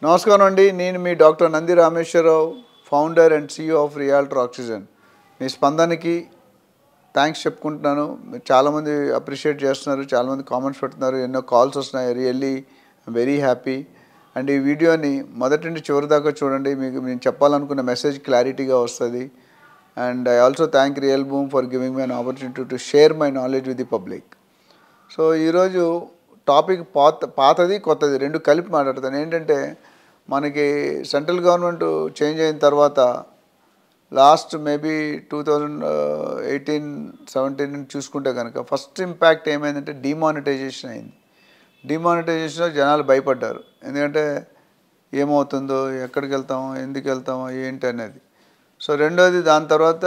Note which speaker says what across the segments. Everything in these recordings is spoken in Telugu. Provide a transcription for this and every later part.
Speaker 1: నమస్కారం అండి. నేను మీ doctor Nandi Rameshwar Rao, founder and CEO of realtor oxygen. మీ స్పందనకి థ్యాంక్స్ చెప్పుకుంటున్నాను. మీరు చాలామంది అప్రిషియేట్ చేస్తున్నారు, చాలామంది కామెంట్స్ పెడుతున్నారు, ఎన్నో కాల్స్ వస్తున్నాయి. Really very happy. అండ్ ఈ వీడియోని మొదటి నుండి చివరి దాకా చూడండి, మీకు నేను చెప్పాలనుకున్న మెసేజ్ క్లారిటీగా వస్తుంది. And I also thank real boom for giving me an opportunity to share my knowledge with the public. So ఈరోజు టాపిక్ పాతది కొత్తది రెండు కలిపి మాట్లాడతాను. ఏంటంటే మనకి సెంట్రల్ గవర్నమెంట్ చేంజ్ అయిన తర్వాత లాస్ట్ మేబీ 2018-17 చూసుకుంటే కనుక ఫస్ట్ ఇంపాక్ట్ ఏమైందంటే డిమానిటైజేషన్ అయింది. డిమానిటైజేషన్లో జనాలు భయపడ్డారు. ఎందుకంటే ఏమవుతుందో, ఎక్కడికి వెళ్తామో, ఎందుకు వెళ్తామో, ఏంటి అనేది. సో రెండోది, దాని తర్వాత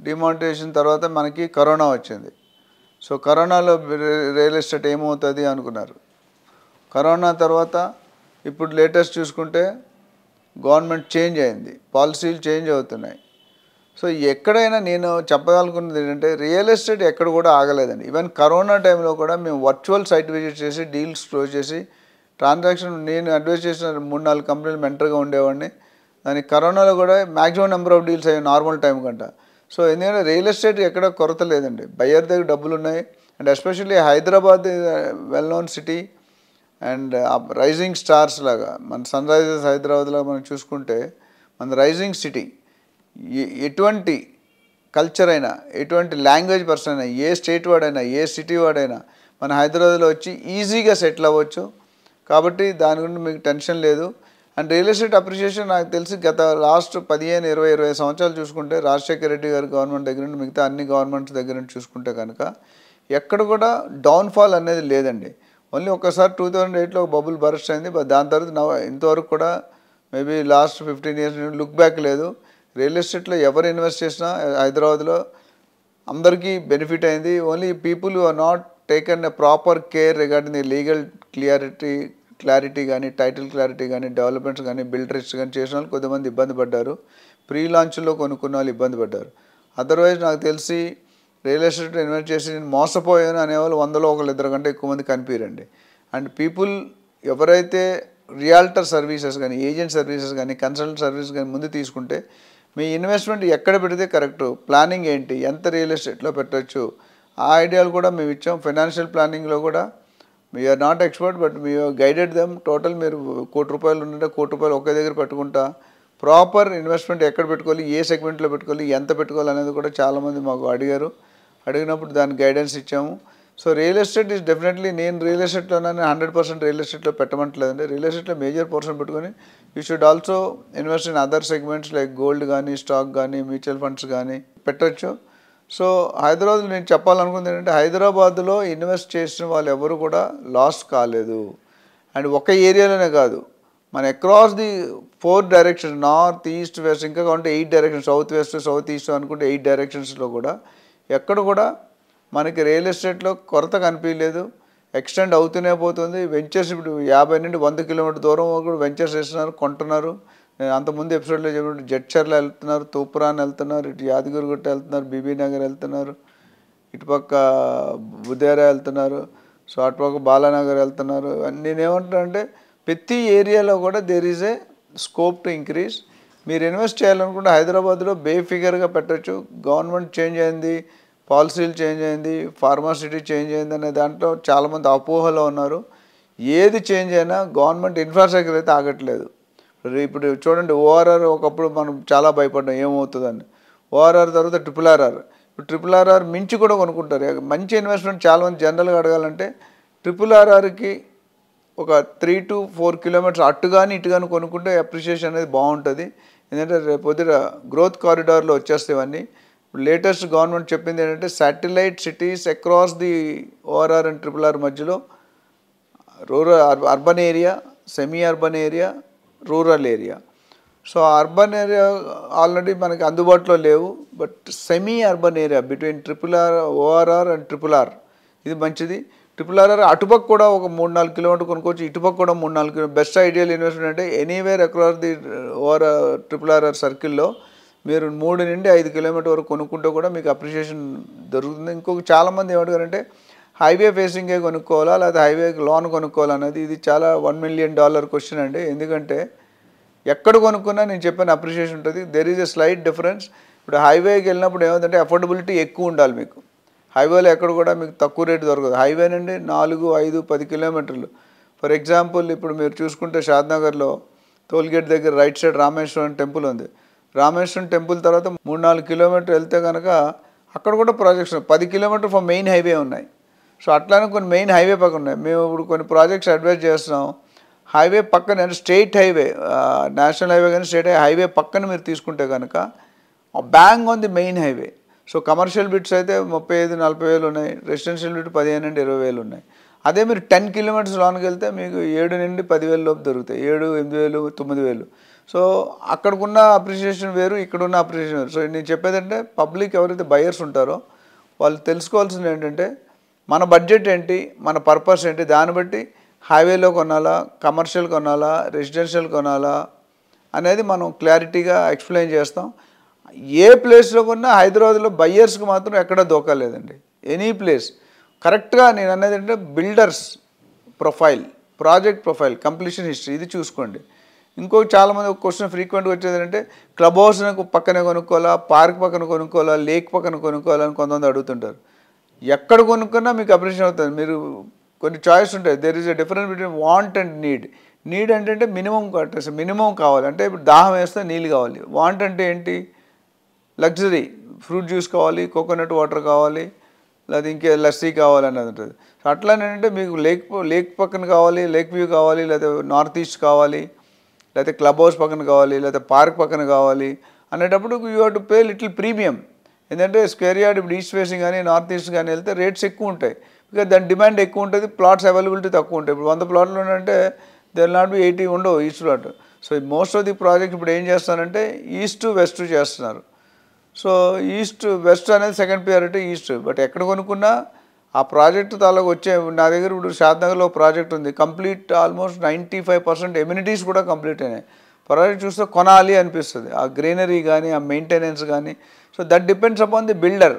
Speaker 1: డిమానిటైజేషన్ తర్వాత మనకి కరోనా వచ్చింది. సో కరోనాలో రియల్ ఎస్టేట్ ఏమవుతుంది అనుకున్నారు. కరోనా తర్వాత ఇప్పుడు లేటెస్ట్ చూసుకుంటే గవర్నమెంట్ చేంజ్ అయింది, పాలసీలు చేంజ్ అవుతున్నాయి. సో ఎక్కడైనా నేను చెప్పగలుగుతున్నది ఏంటంటే రియల్ ఎస్టేట్ ఎక్కడ కూడా ఆగలేదండి. ఈవెన్ కరోనా టైంలో కూడా మేము వర్చువల్ సైట్ విజిట్ చేసి డీల్స్ క్లోజ్ చేసి ట్రాన్సాక్షన్ నేను అడ్వైజ్ చేసిన 3-4 కంపెనీలు మెంటర్గా ఉండేవాడిని. దానికి కరోనాలో కూడా మ్యాక్సిమం నెంబర్ ఆఫ్ డీల్స్ అయ్యాయి నార్మల్ టైం కంట. సో ఎందుకంటే రియల్ ఎస్టేట్ ఎక్కడ కొరత లేదండి, బయ్యర్ దగ్గర డబ్బులు ఉన్నాయి. And especially Hyderabad well known city and rising stars లాగా మన సన్ రైజర్స్ హైదరాబాద్లో మనం చూసుకుంటే మన రైజింగ్ సిటీ. ఎటువంటి కల్చర్ అయినా, ఎటువంటి లాంగ్వేజ్ పర్సన్ అయినా, ఏ స్టేట్ వాడైనా, ఏ సిటీ వాడైనా మన హైదరాబాద్లో వచ్చి ఈజీగా సెటిల్ అవ్వచ్చు. కాబట్టి దాని గురించి మీకు టెన్షన్ లేదు. అండ్ రియల్ ఎస్టేట్ అప్రిషియేషన్ నాకు తెలిసి గత లాస్ట్ 15-20 సంవత్సరాలు చూసుకుంటే రాజశేఖర రెడ్డి గారి గవర్నమెంట్ దగ్గర నుండి మిగతా అన్ని గవర్నమెంట్స్ దగ్గర నుండి చూసుకుంటే కనుక ఎక్కడ కూడా డౌన్ఫాల్ అనేది లేదండి. ఓన్లీ ఒక్కసారి 2008లో బబుల్ బర్స్ట్ అయింది. దాని తర్వాత ఇంతవరకు కూడా maybe last 15 years look back లేదు. రియల్ ఎస్టేట్లో ఎవరు ఇన్వెస్ట్ చేసినా హైదరాబాద్లో అందరికీ బెనిఫిట్ అయింది. Only people who are not taken a proper care regarding the legal clarity కానీ, టైటిల్ క్లారిటీ కానీ, డెవలప్మెంట్స్ కానీ, బిల్డ్ రిట్స్ కానీ చేసిన వాళ్ళు కొద్దిమంది ఇబ్బంది పడ్డారు. ప్రీ లాంచ్లో కొనుక్కున్న వాళ్ళు ఇబ్బంది పడ్డారు. అదర్వైజ్ నాకు తెలిసి రియల్ ఎస్టేట్ ఇన్వెస్ట్ చేసి నేను మోసపోయాను అనేవాళ్ళు 100లో 1-2 కంటే ఎక్కువ మంది కనిపించండి. అండ్ పీపుల్ ఎవరైతే రియాల్టర్ సర్వీసెస్ కానీ, ఏజెంట్ సర్వీసెస్ కానీ, కన్సల్టెంట్ సర్వీసెస్ కానీ ముందు తీసుకుంటే మీ ఇన్వెస్ట్మెంట్ ఎక్కడ పెడితే కరెక్టు, ప్లానింగ్ ఏంటి, ఎంత రియల్ ఎస్టేట్లో పెట్టవచ్చు, ఆ ఐడియాలు కూడా మేము ఇచ్చాం. ఫైనాన్షియల్ ప్లానింగ్లో కూడా we are not expert, but we guided them. Total మీరు ₹1,00,00,000 ఉంటే ₹1,00,00,000 ఒకే దగ్గర పెట్టుకుంటా ప్రాపర్ ఇన్వెస్ట్మెంట్ ఎక్కడ పెట్టుకోవాలి, ఏ సెగ్మెంట్లో పెట్టుకోవాలి, ఎంత పెట్టుకోవాలి అనేది కూడా చాలామంది మాకు అడిగినప్పుడు దానికి గైడెన్స్ ఇచ్చాము. So real estate is definitely, నేను రియల్ ఎస్టేట్లోనే 100% రియల్ ఎస్టేట్లో పెట్టమంటలేదండి. రియల్ ఎస్టేట్లో మేజర్ పోర్షన్ పెట్టుకొని you should also invest in other segments like gold కానీ, స్టాక్ కానీ, మ్యూచువల్ ఫండ్స్ కానీ పెట్టచ్చు. సో హైదరాబాద్లో నేను చెప్పాలనుకుంది ఏంటంటే హైదరాబాద్లో ఇన్వెస్ట్ చేసిన వాళ్ళు ఎవరు కూడా లాస్ కాలేదు. అండ్ ఒక ఏరియాలోనే కాదు, మన across the 4 directions, north, east, west, ఇంకా కావాలంటే 8 directions, south west, south east అనుకుంటే 8 డైరెక్షన్స్లో కూడా ఎక్కడ కూడా మనకి రియల్ ఎస్టేట్లో కొరత కనిపించలేదు. ఎక్స్టెండ్ అవుతూనే పోతుంది. వెంచర్స్ ఇప్పుడు 50 నుండి 100 కిలోమీటర్ దూరం కూడా వెంచర్స్ వేస్తున్నారు, కొంటున్నారు. అంతకుముందు ఎపిసోడ్లో చెప్పినట్టు జడ్చర్ల వెళ్తున్నారు, తూప్రాన్ వెళ్తున్నారు, ఇటు యాదగిరిగుట్ట వెళ్తున్నారు, బీబీనగర్ వెళ్తున్నారు, ఇటుపక్క బుదేరా వెళ్తున్నారు, సో అటుపక్క బాలానగర్ వెళ్తున్నారు. నేనేమంటున్నానంటే ప్రతి ఏరియాలో కూడా there is a scope to increase. మీరు ఇన్వెస్ట్ చేయాలనుకుంటే హైదరాబాద్లో బేఫిగర్గా పెట్టచ్చు. గవర్నమెంట్ చేంజ్ అయింది, పాలసీలు చేంజ్ అయింది, ఫార్మాసిటీ చేంజ్ అయింది అనే దాంట్లో చాలామంది అపోహలో ఉన్నారు. ఏది చేంజ్ అయినా గవర్నమెంట్ ఇన్ఫ్రాస్ట్రక్చర్ అయితే ఆగట్లేదు. ఇప్పుడు చూడండి, ఓఆర్ఆర్ ఒకప్పుడు మనం చాలా భయపడ్డాం ఏమవుతుందని. ఓఆర్ఆర్ తర్వాత RRR. ఇప్పుడు RRR మించి కూడా కొనుక్కుంటారు. మంచి ఇన్వెస్ట్మెంట్ చాలామంది జనరల్గా అడగాలంటే RRRకి ఒక 3 to 4 కిలోమీటర్స్ అటు కానీ ఇటు కానీ కొనుక్కుంటే అప్రిషియేషన్ అనేది బాగుంటుంది. ఎందుకంటే రేపొద్దున గ్రోత్ కారిడార్లో వచ్చేస్తాయి ఇవన్నీ. లేటెస్ట్ గవర్నమెంట్ చెప్పింది ఏంటంటే satellite cities across the ORR and RRR మధ్యలో urban area, semi urban area, rural area. So urban area already మనకి అందుబాటులో లేవు, but semi urban area between ORR and RRR ఇది మంచిది. RRR అటుపక్క కూడా ఒక 3-4 కిలోమీటర్ కొనుక్కోవచ్చు, ఇటుపక్క కూడా 3-4 కిలోమీటర్. బెస్ట్ ఐడియల్ ఇన్వెస్ట్మెంట్ అంటే ఎనీవేర్ అక్రాస్ ది RRR సర్కిల్లో మీరు 3 నుండి 5 కిలోమీటర్ వరకు కొనుక్కుంటే కూడా మీకు అప్రిషియేషన్ దొరుకుతుంది. ఇంకొక చాలామంది ఏమంటారంటే హైవే ఫేసింగే కొనుక్కోవాలా లేకపోతే హైవేకి లోన్ కొనుక్కోవాలనేది ఇది చాలా $1 million క్వశ్చన్ అండి. ఎందుకంటే ఎక్కడ కొనుక్కున్నా నేను చెప్పిన అప్రిషియేషన్ ఉంటుంది. There is a slight difference. ఇప్పుడు హైవేకి వెళ్ళినప్పుడు ఏమవుతుందంటే అఫోర్డబిలిటీ ఎక్కువ ఉండాలి మీకు. హైవేలో ఎక్కడ కూడా మీకు తక్కువ రేటు దొరకదు. హైవే నుండి 4, 5, 10 కిలోమీటర్లు. ఫర్ ఎగ్జాంపుల్ ఇప్పుడు మీరు చూసుకుంటే షాద్నగర్లో టోల్గేట్ దగ్గర రైట్ సైడ్ రామేశ్వరం టెంపుల్ ఉంది. రామేశ్వరం టెంపుల్ తర్వాత 3, 4 కిలోమీటర్లు వెళ్తే కనుక అక్కడ కూడా projects 10 kilometre for main highway ఉన్నాయి. సో అట్లానే కొన్ని మెయిన్ హైవే పక్కన ఉన్నాయి. మేము ఇప్పుడు కొన్ని ప్రాజెక్ట్స్ అడ్వైజ్ చేస్తున్నాం. హైవే పక్కన స్టేట్ హైవే, నేషనల్ హైవే కానీ స్టేట్ హైవే పక్కన మీరు తీసుకుంటే కనుక bang on the main highway. So commercial bits అయితే 35, 40 వేలు ఉన్నాయి. రెసిడెన్షియల్ బిట్ 15 నుండి 20 వేలు ఉన్నాయి. అదే మీరు 10 కిలోమీటర్స్ లోనికి వెళ్తే మీకు 7 నుండి 10 వేల లోపు దొరుకుతాయి. 7, 8 వేలు, 9 వేలు. సో అక్కడికున్న అప్రిషియేషన్ వేరు, ఇక్కడున్న అప్రిషియేషన్ వేరు. సో నేను చెప్పేదంటే పబ్లిక్ ఎవరైతే బయర్స్ ఉంటారో వాళ్ళు తెలుసుకోవాల్సింది ఏంటంటే మన బడ్జెట్ ఏంటి, మన పర్పస్ ఏంటి, దాన్ని బట్టి హైవేలో కొనాలా, కమర్షియల్ కొనాలా, రెసిడెన్షియల్ కొనాలా అనేది మనం క్లారిటీగా ఎక్స్ప్లెయిన్ చేస్తాం. ఏ ప్లేస్లో కొన్నా హైదరాబాద్లో బయ్యర్స్కి మాత్రం ఎక్కడ దోకా లేదండి. ఎనీ ప్లేస్ కరెక్ట్గా నేను అనేది ఏంటంటే builders profile, project profile, completion history ఇది చూసుకోండి. ఇంకొక చాలామంది ఒక క్వశ్చన్ ఫ్రీక్వెంట్గా వచ్చేది ఏంటంటే క్లబ్ హౌస్ పక్కనే కొనుక్కోవాలా, పార్క్ పక్కన కొనుక్కోవాలా, లేక్ పక్కన కొనుక్కోవాలని కొంతమంది అడుగుతుంటారు. ఎక్కడ కొనుక్కున్నా మీకు అప్రిషియేషన్ అవుతుంది. మీరు కొన్ని చాయిస్ ఉంటాయి. There is a difference between want and need. Need అంటే మినిమం కావాలి. అంటే ఇప్పుడు దాహం వేస్తే నీళ్ళు కావాలి. వాంట్ అంటే ఏంటి, లగ్జరీ, ఫ్రూట్ జ్యూస్ కావాలి, కోకోనట్ వాటర్ కావాలి, లేదా ఇంకే లస్సీ కావాలి అన్నది ఉంటుంది. సో అట్లానేంటే మీకు లేక్ పక్కన కావాలి, లేక్ వ్యూ కావాలి, లేదా నార్త్ ఈస్ట్ కావాలి, లేకపోతే క్లబ్ హౌస్ పక్కన కావాలి, లేదా పార్క్ పక్కన కావాలి అనేటప్పుడు you have to pay little premium. ఎందుకంటే స్క్వేర్ యార్డ్ ఇప్పుడు ఈస్ట్ ఫేసింగ్ కానీ నార్త్ ఈస్ట్ కానీ వెళ్తే రేట్స్ ఎక్కువ ఉంటాయి. బికాజ్ దాని డిమాండ్ ఎక్కువ ఉంటుంది, ప్లాట్స్ అవైలబిలిటీ తక్కువ ఉంటాయి. ఇప్పుడు 100 ప్లాట్లు ఉన్నాయంటే దేర్ నాట్ బి 80 ఉండవు east plot. So most of the project ఇప్పుడు ఏం చేస్తారంటే ఈస్ట్ వెస్ట్ చేస్తున్నారు. సో ఈస్ట్ వెస్ట్ అనేది సెకండ్ ప్రియారిటీ ఈస్ట్. బట్ ఎక్కడ కొనుక్కున్నా ఆ ప్రాజెక్ట్ తాలూకు వచ్చే నా దగ్గర ఇప్పుడు షాద్నగర్లో ప్రాజెక్ట్ ఉంది. కంప్లీట్ ఆల్మోస్ట్ 95% ఎమ్యూనిటీస్ కూడా కంప్లీట్ అయినాయి. ప్రాజెక్ట్ చూస్తే కొనాలి అనిపిస్తుంది. ఆ గ్రీనరీ కానీ, ఆ మెయింటెనెన్స్ కానీ. So that depends upon the builder.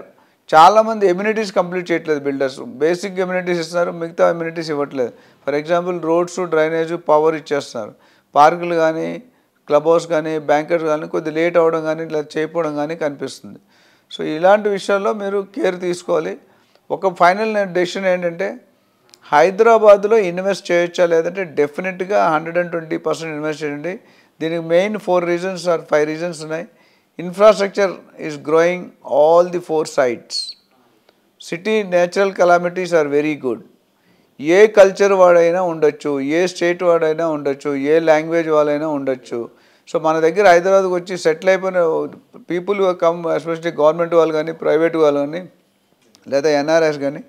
Speaker 1: చాలామంది ఎమ్యూనిటీస్ కంప్లీట్ చేయట్లేదు బిల్డర్స్. బేసిక్ ఎమ్యూనిటీస్ ఇస్తున్నారు, మిగతా ఎమ్యూనిటీస్ ఇవ్వట్లేదు. For example roads, drainage, power ఇచ్చేస్తున్నారు. పార్కులు కానీ, క్లబ్ హౌస్ కానీ, బ్యాంకెట్స్ కానీ కొద్ది లేట్ అవ్వడం కానీ ఇలా చేయకపోవడం కానీ కనిపిస్తుంది. సో ఇలాంటి విషయాల్లో మీరు కేర్ తీసుకోవాలి. ఒక ఫైనల్ డెసిషన్ ఏంటంటే హైదరాబాద్లో ఇన్వెస్ట్ చేయొచ్చా లేదంటే డెఫినెట్గా 120% ఇన్వెస్ట్ చేయండి. దీనికి మెయిన్ 4 రీజన్స్ ఆర్ 5 రీజన్స్ ఉన్నాయి. Infrastructure is growing all the 4 sides. City natural calamities are very good. ఏ కల్చర్ వాడైనా ఉండొచ్చు, ఏ స్టేట్ వాడైనా ఉండొచ్చు, ఏ లాంగ్వేజ్ వాళ్ళైనా ఉండొచ్చు. సో మన దగ్గర హైదరాబాద్కి వచ్చి సెటిల్ అయిపోయిన పీపుల్ కమ్, ఎస్పెషల్లీ గవర్నమెంట్ వాళ్ళు కానీ, ప్రైవేట్ వాళ్ళు కానీ, లేదా ఎన్ఆర్ఎస్ కానీ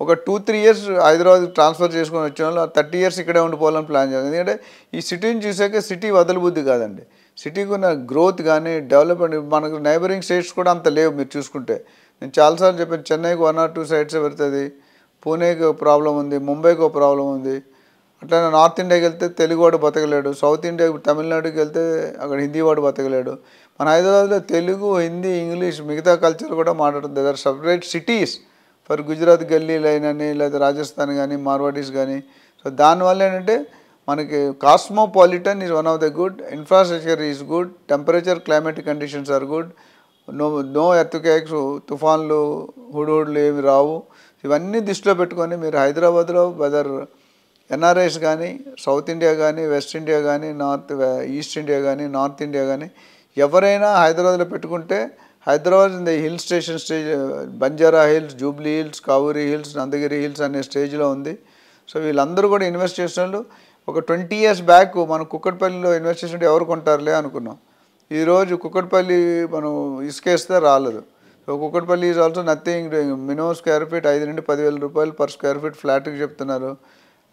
Speaker 1: ఒక 2-3 years హైదరాబాద్ ట్రాన్స్ఫర్ చేసుకొని వచ్చిన వాళ్ళు 30 years ఇక్కడే ఉండిపోవాలని ప్లాన్ చేయాలి. ఎందుకంటే ఈ సిటీని చూసాక సిటీ వదలబుద్ధి కాదండి. సిటీకి ఉన్న గ్రోత్ కానీ, డెవలప్మెంట్ మనకు నైబరింగ్ స్టేట్స్ కూడా అంత లేవు. మీరు చూసుకుంటే నేను చాలాసార్లు చెప్పాను, చెన్నైకి 1 or 2 sites పెడుతుంది, పూణేకి ఒక ప్రాబ్లం ఉంది, ముంబైకి ఒక ప్రాబ్లం ఉంది. అట్లనే నార్త్ ఇండియాకి వెళ్తే తెలుగు వాడు బతకలేడు, సౌత్ ఇండియాకి తమిళనాడుకి వెళ్తే అక్కడ హిందీ వాడు బతకలేడు. మన హైదరాబాద్లో తెలుగు, హిందీ, ఇంగ్లీష్ మిగతా కల్చర్ కూడా మాట్లాడుతుంది. There separate cities for Gujarat గల్లీ లైన్ అని, లేదా రాజస్థాన్ కానీ, మార్వాడీస్ కానీ. సో దానివల్ల ఏంటంటే మనకి cosmopolitan is one of the good, infrastructure is good, temperature climatic conditions are good, no earthquakes, తుఫాన్లు, హుడుహుడులు ఏమి రావు. ఇవన్నీ దృష్టిలో పెట్టుకొని మీరు హైదరాబాద్లో వెదర్ ఎన్ఆర్ఐస్ కానీ, సౌత్ ఇండియా కానీ, వెస్ట్ ఇండియా కానీ, ఈస్ట్ ఇండియా కానీ, నార్త్ ఇండియా కానీ ఎవరైనా హైదరాబాద్లో పెట్టుకుంటే Hyderabad in the hill station stage, Banjara hills, Jubilee hills, Kavuri hills, Nandagiri hills అనే స్టేజ్లో ఉంది. సో వీళ్ళందరూ కూడా ఇన్వెస్ట్ చేసిన వాళ్ళు ఒక 20 years బ్యాక్ మనం కుక్కట్పల్లిలో ఇన్వెస్ట్ చేసినట్టు ఎవరు కొంటారులే అనుకున్నాం. ఈరోజు కుక్కట్పల్లి మనం ఇసుకేస్తే రాలేదు. So Kukatpally is also nothing doing. Minimum square feet 5 నుండి 10,000 రూపాయలు పర్ స్క్వేర్ ఫీట్ ఫ్లాట్కి చెప్తున్నారు.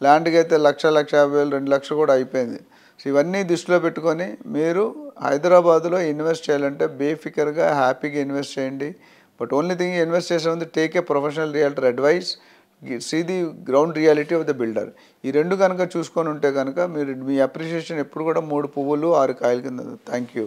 Speaker 1: ల్యాండ్కి అయితే 1,50,000, 2 లక్షలు కూడా అయిపోయింది. సో ఇవన్నీ దృష్టిలో పెట్టుకొని మీరు హైదరాబాద్లో ఇన్వెస్ట్ చేయాలంటే బేఫికర్గా హ్యాపీగా ఇన్వెస్ట్ చేయండి. బట్ ఓన్లీ థింగ్ ఇన్వెస్ట్ చేసే ముందు take a professional realtor advice, see the ground reality of the builder. ఈ రెండు కనుక చూసుకొని ఉంటే కనుక మీరు మీ అప్రిషియేషన్ ఎప్పుడు కూడా 3 పువ్వులు 6 కాయల కింద. Thank you.